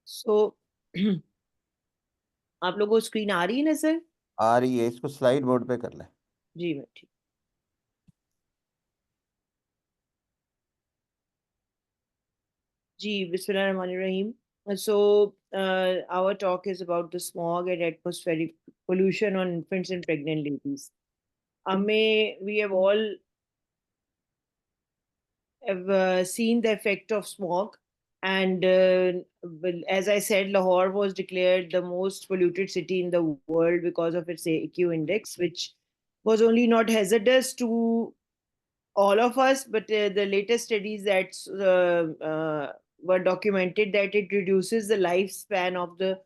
सो आप लोगों को स्क्रीन आ रही है ना सर? आ रही है, इसको स्लाइड मोड पे कर ले। जी मैं ठीक। जी बिस्मिल्लाहिर्रहमानिर्रहीम। So our talk is about the smog and atmospheric pollution on infants and pregnant ladies. We have all have seen the effect of smog, and well, as I said, Lahore was declared the most polluted city in the world because of its AQ index, which was only not hazardous to all of us, but the latest studies that were documented that it reduces the lifespan of the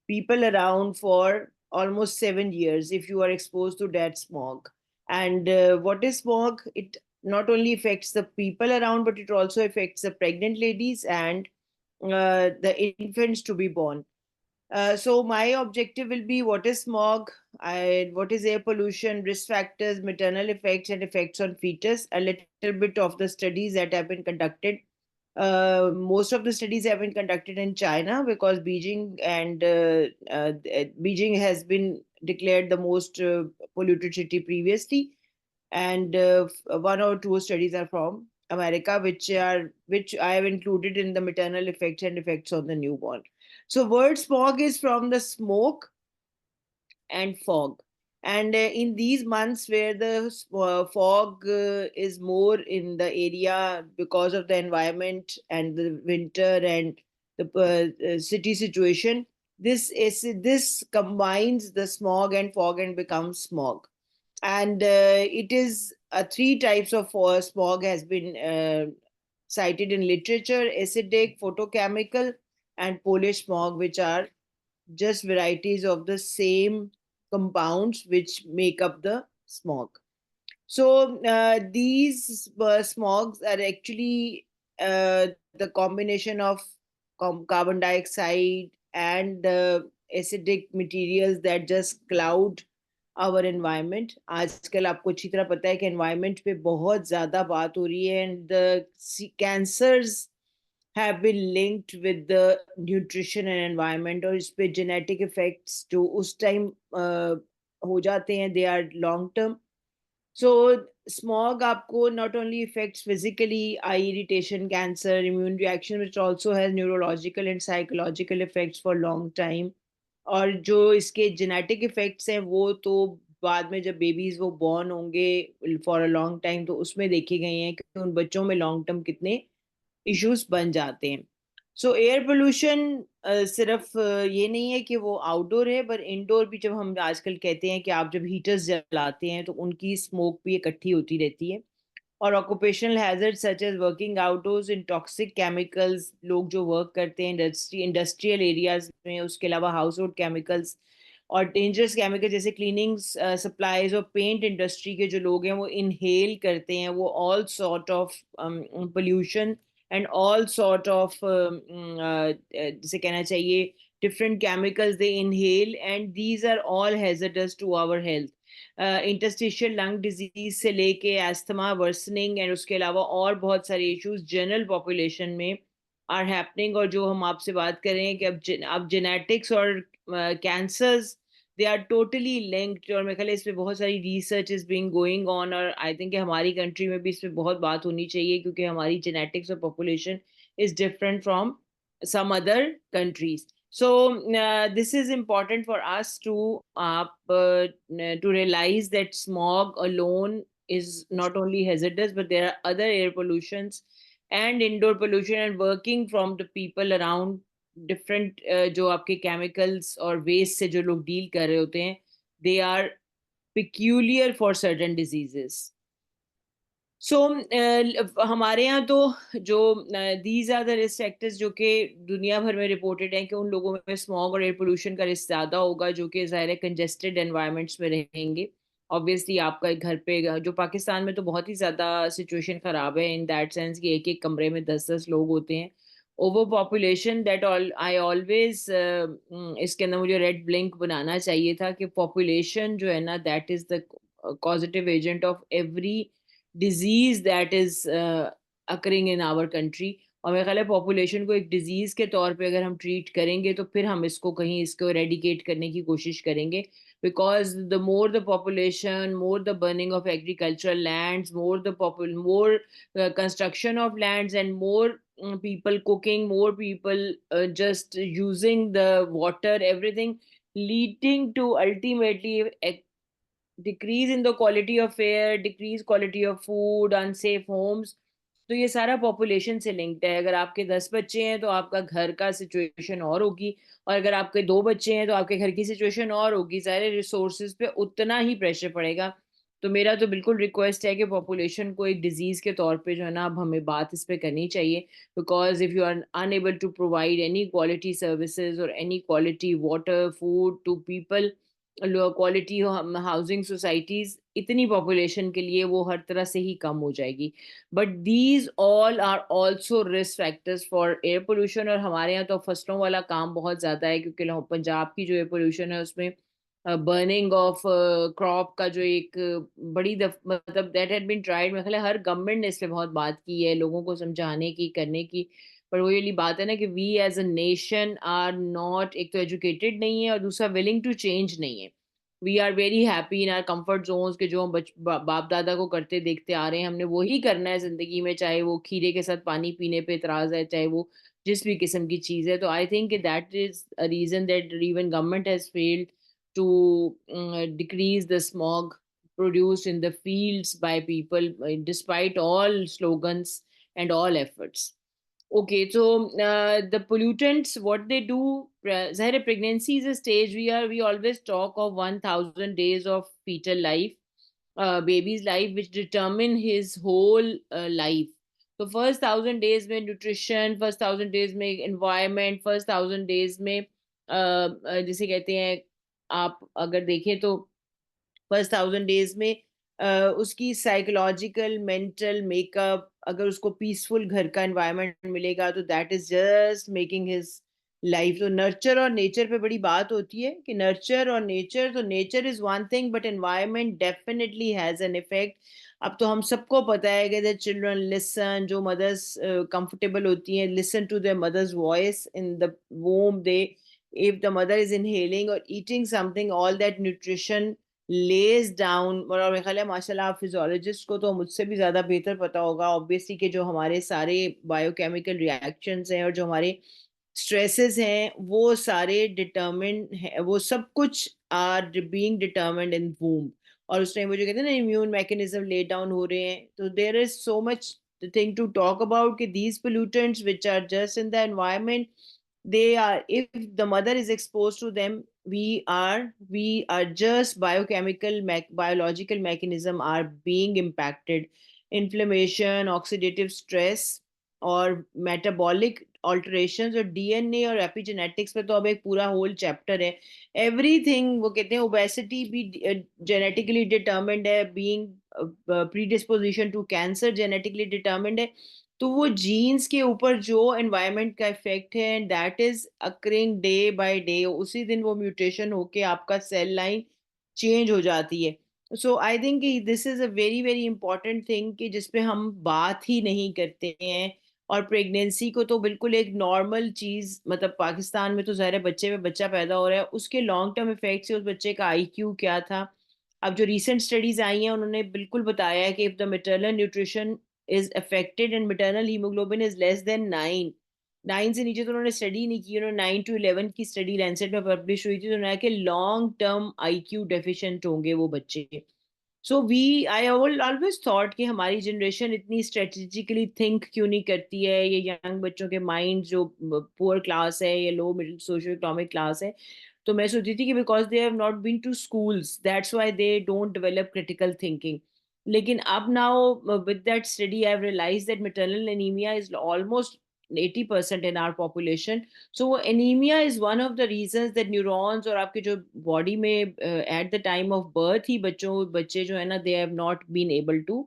people around for almost 7 years if you are exposed to that smog. And what is smog? It not only affects the people around, but it also affects the pregnant ladies and the infants to be born. So my objective will be what is smog, what is air pollution, risk factors, maternal effects, and effects on fetus. A little bit of the studies that have been conducted. Most of the studies have been conducted in China because Beijing has been declared the most polluted city previously, and one or two studies are from America, which I have included in the maternal effects and effects on the newborn. So word smog is from the smoke and fog. And in these months where the fog is more in the area because of the environment and the winter and the city situation, this combines the smog and fog and becomes smog. And it is three types of smog has been cited in literature: acidic, photochemical, and Polish smog, which are just varieties of the same compounds which make up the smog. So these smogs are actually the combination of carbon dioxide and the acidic materials that just cloud our environment. आजकल आपको अच्छी तरह पता है कि environment पे बहुत ज़्यादा बात हो रही है, and the cancers have been linked with the nutrition and environment, और इस पे genetic effects जो उस time हो जाते हैं, they are long term. So smog आपको not only affects physically, eye irritation, cancer, immune reaction, which also has neurological and psychological effects for long time. और जो इसके जेनेटिक इफेक्ट्स हैं वो तो बाद में जब बेबीज वो बॉर्न होंगे फॉर अ लॉन्ग टाइम, तो उसमें देखे गए हैं कि उन बच्चों में लॉन्ग टर्म कितने इश्यूज बन जाते हैं. सो एयर पोल्यूशन सिर्फ ये नहीं है कि वो आउटडोर है, पर इंडोर भी. जब हम आजकल कहते हैं कि आप जब हीटर्स जलाते हैं तो उनकी स्मोक भी इकट्ठी होती रहती है. और occupational hazard such as working outdoors in toxic chemicals, लोग जो वर्क करते हैं इंडस्ट्रियल एरियाज में, उसके अलावा हाउस होल्ड केमिकल्स और डेंजरस केमिकल जैसे क्लीनिंग सप्लाईज और पेंट इंडस्ट्री के जो लोग हैं वो इनहेल करते हैं, वो all sort of pollution and all sort of जिसे कहना चाहिए different chemicals they inhale, and these are all hazardous to our health. Interstitial lung disease से लेके एस्थमा वर्सनिंग एंड उसके अलावा और बहुत सारे इश्यूज जनरल पॉपुलेशन में आर हैपनिंग. और जो हम आपसे बात कर रहे हैं कि अब जेनेटिक्स और cancers, they are totally linked. और मेरे ख्याल है इस पे बहुत सारी research is being going on, और आई थिंक हमारी कंट्री में भी इस पे बहुत बात होनी चाहिए, क्योंकि हमारी जेनेटिक्स और population is different from some other countries. So this is important for us to realize that smog alone is not only hazardous, but there are other air pollutions and indoor pollution, and working from the people around different जो आपके chemicals और waste से जो लोग deal कर रहे होते हैं, they are peculiar for certain diseases. सो हमारे यहाँ तो जो these are the risk factors जो कि दुनिया भर में रिपोर्टेड हैं कि उन लोगों में स्मॉग और एयर पोल्यूशन का रिस्क ज़्यादा होगा जो कि ज़ाहिर है कंजेस्टेड एनवायरनमेंट्स में रहेंगे. ऑब्वियसली आपका एक घर पे जो पाकिस्तान में तो बहुत ही ज़्यादा सिचुएशन ख़राब है इन दैट सेंस कि एक एक कमरे में 10-10 लोग होते हैं. Over population that all I always इसके अंदर मुझे रेड ब्लिंक बनाना चाहिए था कि पॉपुलेशन जो है ना, that is the causative agent of every disease that is occurring in our country. और मेरा ख्याल है पॉपुलेशन को एक डिजीज के तौर पे अगर हम ट्रीट करेंगे तो फिर हम इसको कहीं इसको एरेडिकेट करने की कोशिश करेंगे, because the more the population, more the burning of agricultural lands, more construction of lands, and more people cooking, more people just using the water, everything leading to ultimately a decrease in the quality of air, decrease quality of food, unsafe homes. तो ये सारा population से linked है। अगर आपके 10 बच्चे हैं तो आपका घर का सिचुएशन और होगी, और अगर आपके 2 बच्चे हैं तो आपके घर की सिचुएशन और होगी। सारे रिसोर्सेज पे उतना ही प्रेशर पड़ेगा। तो मेरा तो बिल्कुल रिक्वेस्ट है कि पॉपुलेशन को एक डिजीज के तौर पे जो है ना, अब हमें बात इस पे करनी चाहिए। Because if you are unable to provide any quality services और any quality water food to people, low quality housing societies इतनी पॉपुलेशन के लिए वो हर तरह से ही कम हो जाएगी। But these all are also risk factors for air pollution. और हमारे यहाँ तो फसलों वाला काम बहुत ज्यादा है, क्योंकि पंजाब की जो एयर पोल्यूशन है उसमें बर्निंग ऑफ क्रॉप का जो एक मतलब दैट हैड बीन ट्राइड। मेरे ख्याल है हर गवर्नमेंट ने इस पे बहुत बात की है, लोगों को समझाने की, करने की। पर वो ये बात है ना कि we as a nation are not, एक तो एजुकेटेड नहीं है और दूसरा विलिंग टू चेंज नहीं है। We are very happy in our comfort zones के जो हम बाप दादा को करते देखते आ रहे हैं, हमने वही करना है जिंदगी में, चाहे वो खीरे के साथ पानी पीने पे इतराज है, चाहे वो जिस भी किस्म की चीज है। तो I think that is a reason that even government has failed to decrease the smog produced in the fields by people, despite all slogans and all efforts. Okay, so the pollutants, what they do, Zahra, pregnancy is a stage we always talk of 1,000 days of fetal life, baby's life, which determine his whole life. तो first 1,000 days में nutrition, first 1,000 days में environment, first 1,000 days में जिसे कहते हैं, आप अगर देखें तो फर्स्ट 1,000 डेज में उसकी साइकोलॉजिकल मेंटल मेकअप, अगर उसको पीसफुल घर का एनवायरनमेंट मिलेगा तो that is just making his life. तो नर्चर और नेचर पे बड़ी बात होती है कि नर्चर और नेचर, तो nature is one thing but environment definitely has an effect. अब तो हम सबको पता है कि द चिल्ड्रन लिसन, जो मदर्स कंफर्टेबल होती हैं, listen to their mothers voice in the womb, they if the mother is inhaling or eating something, all that nutrition lays down। और मेरा ख्याल है माशाल्लाह आप फिजियोलॉजिस्ट को तो मुझसे भी ज़्यादा बेहतर पता होगा ऑब्वियसली कि जो हमारे सारे बायोकेमिकल रिएक्शंस हैं और जो हमारे स्ट्रेसेस हैं वो सारे डिटरमिन है, वो सब कुछ आर बीइंग डिटरमिन्ड इन वूम। और उस टाइम वो जो कहते हैं ना इम्यून मैकेनिज्म ले डाउन हो रहे हैं। तो there is so much thing to talk about कि these pollutants which are just in the environment, they are, if the mother is exposed to them, we are just biological mechanism are being impacted, inflammation, oxidative stress और metabolic alterations। और DNA और epigenetics पे तो अब एक पूरा whole chapter है। Everything, वो कहते हैं ओबेसिटी भी जेनेटिकली डिटर्मिन्ड है, being predisposition to cancer genetically determined है। तो वो जीन्स के ऊपर जो एनवायरनमेंट का इफेक्ट है, that is occurring day by day, उसी दिन वो म्यूटेशन होके आपका सेल लाइन चेंज हो जाती है। So I think this is a very very important thing कि जिसपे हम बात ही नहीं करते हैं। और प्रेगनेंसी को तो बिल्कुल एक नॉर्मल चीज, मतलब पाकिस्तान में तो ज़ाहिर है बच्चे में बच्चा पैदा हो रहा है, उसके लॉन्ग टर्म इफेक्ट से उस बच्चे का आईक्यू क्या था। अब जो रीसेंट स्टडीज आई हैं उन्होंने बिल्कुल बताया है कि if the maternal nutrition is affected and maternal hemoglobin is less than 9, 9 से नीचे तो उन्होंने स्टडी नहीं की। उन्होंने 9 to 11 की स्टडी लैंसेट में पब्लिश हुई थी। तो उन्होंने कि लॉन्ग टर्म आईक्यू डेफिशिएंट होंगे वो बच्चे। So we I always thought कि हमारी जनरेशन इतनी स्ट्रेटेजिकली थिंक क्यों नहीं करती है। ये यंग बच्चों के माइंड जो पुअर क्लास है या low middle socio economic class है, तो मैं सोचती थी कि because they have not been to schools that's why they don't develop critical thinking. लेकिन अब now with that study I have realised that maternal anaemia is almost 80% in our population। So anemia is one of the reasons that neurons और आपके जो body में at the time of birth ही बच्चे जो है ना, they have not been able to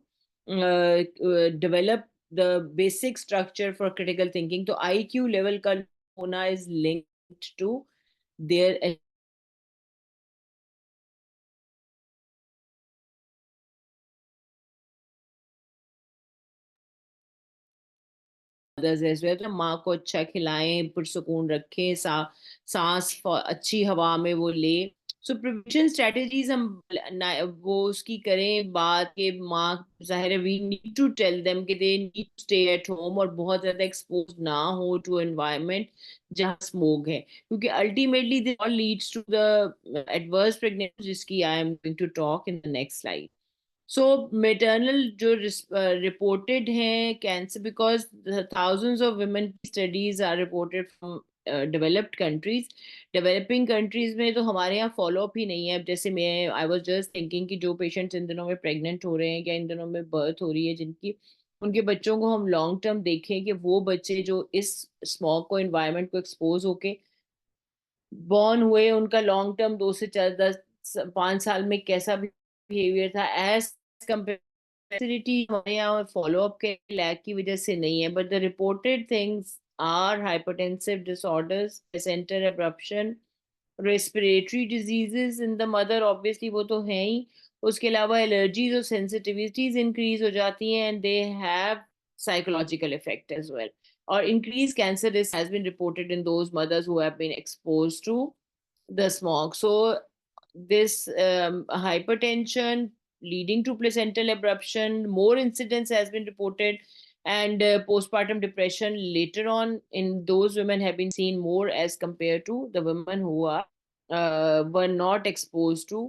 develop the basic structure for critical thinking। तो IQ level का होना is linked to their others as well. तो माँ को अच्छा खिलाएं, पुरसुकून रखें, सांस अच्छी हवा में वो ले। सो प्रिवेंशन स्ट्रेटजीज हम वो उसकी करें बात के माँ, जाहिर है we need to tell them कि they need to stay at home और बहुत ज्यादा एक्सपोज ना हो टू एनवायरनमेंट जहाँ स्मोक है, क्योंकि ultimately this all leads to the adverse pregnancy, जिसकी I am going to talk in the next slide. So maternal जो reported हैं cancer, because thousands of women studies are reported from developed countries. Developing countries में तो हमारे यहाँ follow up ही नहीं है. अब जैसे मैं I was just thinking कि जो patients इन दिनों में pregnant हो रहे हैं या इन दिनों में birth हो रही है जिनकी, उनके बच्चों को हम long term देखें कि वो बच्चे जो इस smoke को environment को expose होके बॉर्न हुए, उनका लॉन्ग टर्म 2 से 5 साल में कैसा बिहेवियर था एज कंपेरिटी हमारे यहाँ फॉलो अप के लैक की वजह से नहीं है. But the reported things are hypertensive disorders, centre abruption, respiratory diseases in the mother, obviously वो तो है ही. उसके अलावा एलर्जीज और सेंसिटिविटीज इंक्रीज हो जाती हैं and they have psychological effect as well. Or increased cancer risk has been reported in those mothers who have been exposed to the smog. So this hypertension leading to placental abruption, more incidence has been reported, and postpartum depression later on in those women have been seen more as compared to the women who are were not exposed to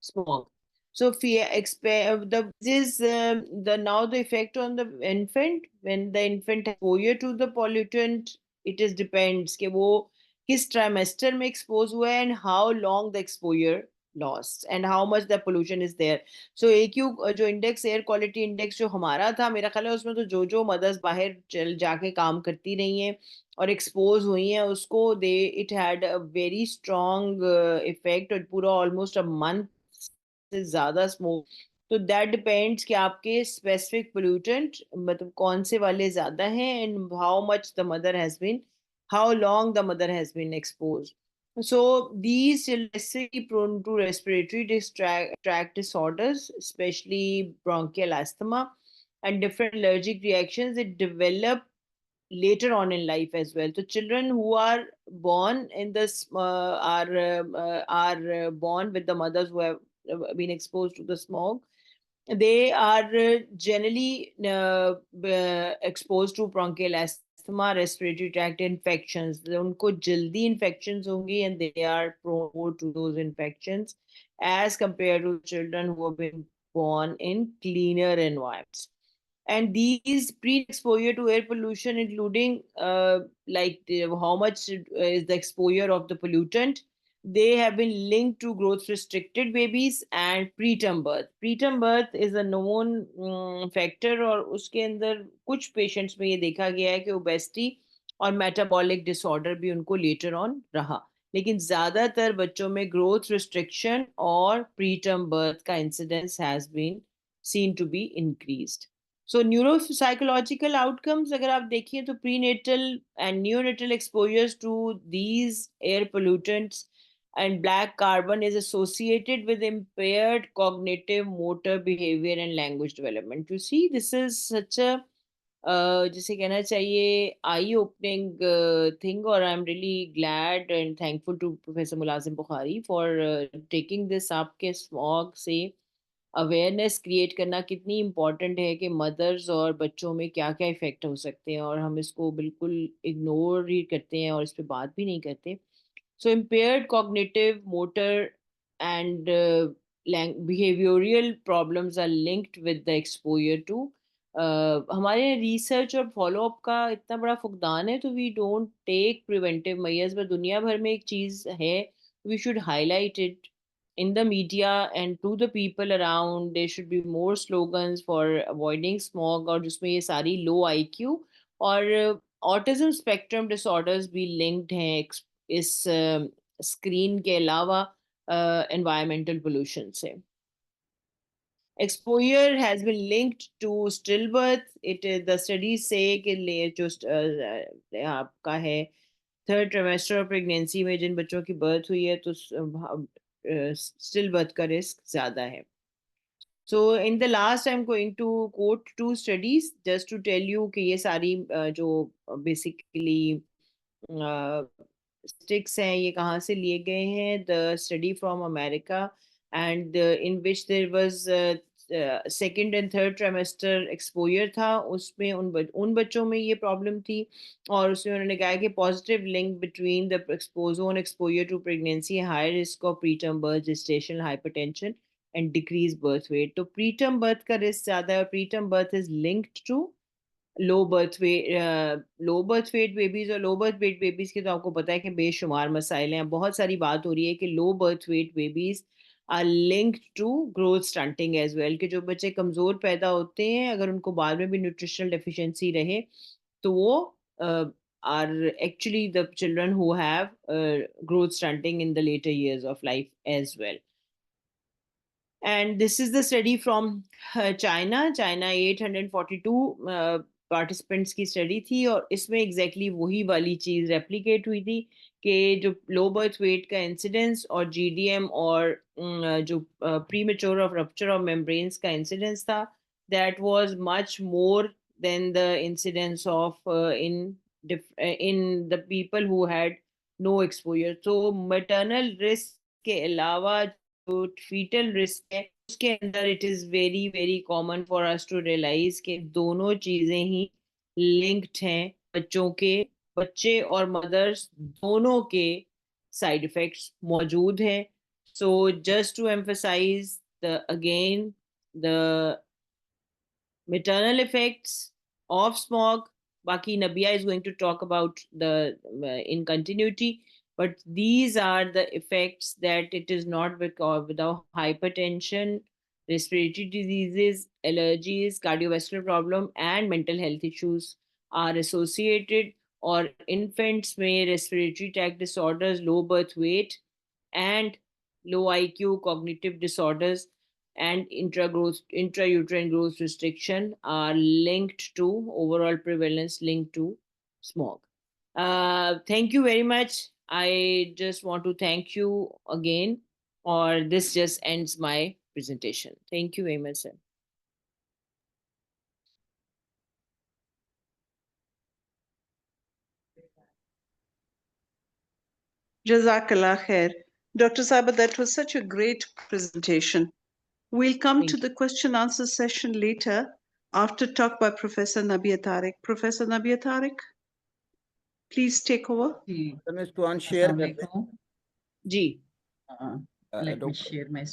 smog. So fear the this the now the effect on the infant, when the infant exposure to the pollutant, it is depends कि वो किस trimester में expose हुआ है and how long the exposure lost and how much the pollution is there. So AQ जो index air quality index जो हमारा था, मेरा ख्याल है उसमें तो जो जो mothers बाहर चल जाके काम करती रही हैं और एक्सपोज हुई हैं उसको दे it had a very strong effect, और पूरा ऑलमोस्ट अ मंथ से ज्यादा स्मोक. तो दैट डिपेंड्स कि आपके स्पेसिफिक पोल्यूटेंट मतलब कौन से वाले ज्यादा हैं and how much the mother has been, how long the mother has been expose. So these children prone to respiratory tract disorders, especially bronchial asthma and different allergic reactions. It develop later on in life as well. So children who are born in this are born with the mothers who have been exposed to the smog. They are generally exposed to bronchial asthma, respiratory tract infections. उनको जल्दी infections होंगी and they are prone to those infections as compared to children who have been born in cleaner environments. And these pre-exposure to air pollution, including how much is the exposure of the pollutant, they have been linked to growth restricted babies and preterm birth. Preterm birth is a known factor, और उसके अंदर कुछ patients में ये देखा गया है कि obesity और metabolic disorder भी उनको later on रहा, लेकिन ज्यादातर बच्चों में growth restriction और preterm birth का incidence has been seen to be increased. So neuropsychological outcomes अगर आप देखिए तो prenatal and neonatal exposures to these air pollutants and black carbon is associated with impaired cognitive, motor behavior and language development. You see, this is such a जिसे कहना चाहिए eye opening thing, और I'm really glad and thankful to Professor Mulazim Bukhari for taking this up के smog से awareness create करना कितनी important है कि मदर्स और बच्चों में क्या क्या इफेक्ट हो सकते हैं, और हम इसको बिल्कुल इग्नोर ही करते हैं और इस पे बात भी नहीं करते. So impaired cognitive, motor and behavioural problems are linked with the exposure to. हमारे रिसर्च और फॉलोअप का इतना बड़ा फुकदान है, तो we don't take preventive measures. पर दुनिया भर में एक चीज़ है, we should highlight it in the media and to the people around. There should be more slogans for avoiding smog, और जिसमें ये सारी low IQ और autism spectrum disorders भी linked हैं इस स्क्रीन के अलावा environmental pollution से. Exposure has been linked to stillbirth. It is the studies say कि जो आपका है थर्ड ट्राइमेस्टर ऑफ प्रेगनेंसी में जिन बच्चों की बर्थ हुई है तो स्टिल बर्थ का रिस्क ज्यादा है. So in the last, I'm going to quote two studies just to tell you कि ये सारी जो basically statistics हैं ये कहाँ से लिए गए हैं. The study from America and in which there was second and third trimester exposure था, उसमें उन बच्चों में ये प्रॉब्लम थी. और उसमें उन्होंने कहा कि positive link between the exposure exposure to pregnancy, high risk of preterm birth, gestational hypertension and decrease birth weight. तो प्रीटर्म बर्थ का रिस्क ज्यादा है. Preterm birth is linked to low birth weight babies. और low birth weight babies के तो आपको पता है कि बेशुमार मसाइल हैं. बहुत सारी बात हो रही है कि low birth weight babies are linked to growth stunting as well. कि जो बच्चे कमजोर पैदा होते हैं, अगर उनको बाद में भी न्यूट्रिशनल डेफिशिएंसी रहे, तो वो are actually the children who have growth stunting in the later years of life as well. And this is the study from China. 842 participants की स्टडी थी, और इसमें एग्जैक्टली वही वाली चीज रेप्लिकेट हुई थी कि जो लो बर्थ वेट का इंसिडेंस और जीडीएम और जो pre mature of rupture of membranes का इंसिडेंस था, that was much more than the incidence of in the people who had no exposure. So maternal risk के अलावा जो fetal risk है, उसके अंदर it is very very common for us to realize कि दोनों चीजें ही linked हैं. बच्चे और mothers दोनों के side effects मौजूद हैं. So just to emphasize the maternal effects of smog. Baki Nabia is going to talk about the in continuity, but these are the effects that it is not because without hypertension, respiratory diseases, allergies, cardiovascular problem, and mental health issues are associated. Or infants may respiratory tract disorders, low birth weight, and low IQ, cognitive disorders, and intrauterine growth restriction are linked to overall prevalence linked to smog. Thank you very much. I just want to thank you again, or this just ends my presentation. Thank you very much, sir. Jazakallah khair. Dr. Saba, that was such a great presentation. We'll come to the question answer session later after talk by Professor Nabia Tariq. Professor Nabia Tariq, please take over. तो इसको unshare कर दें. जी. Let me share my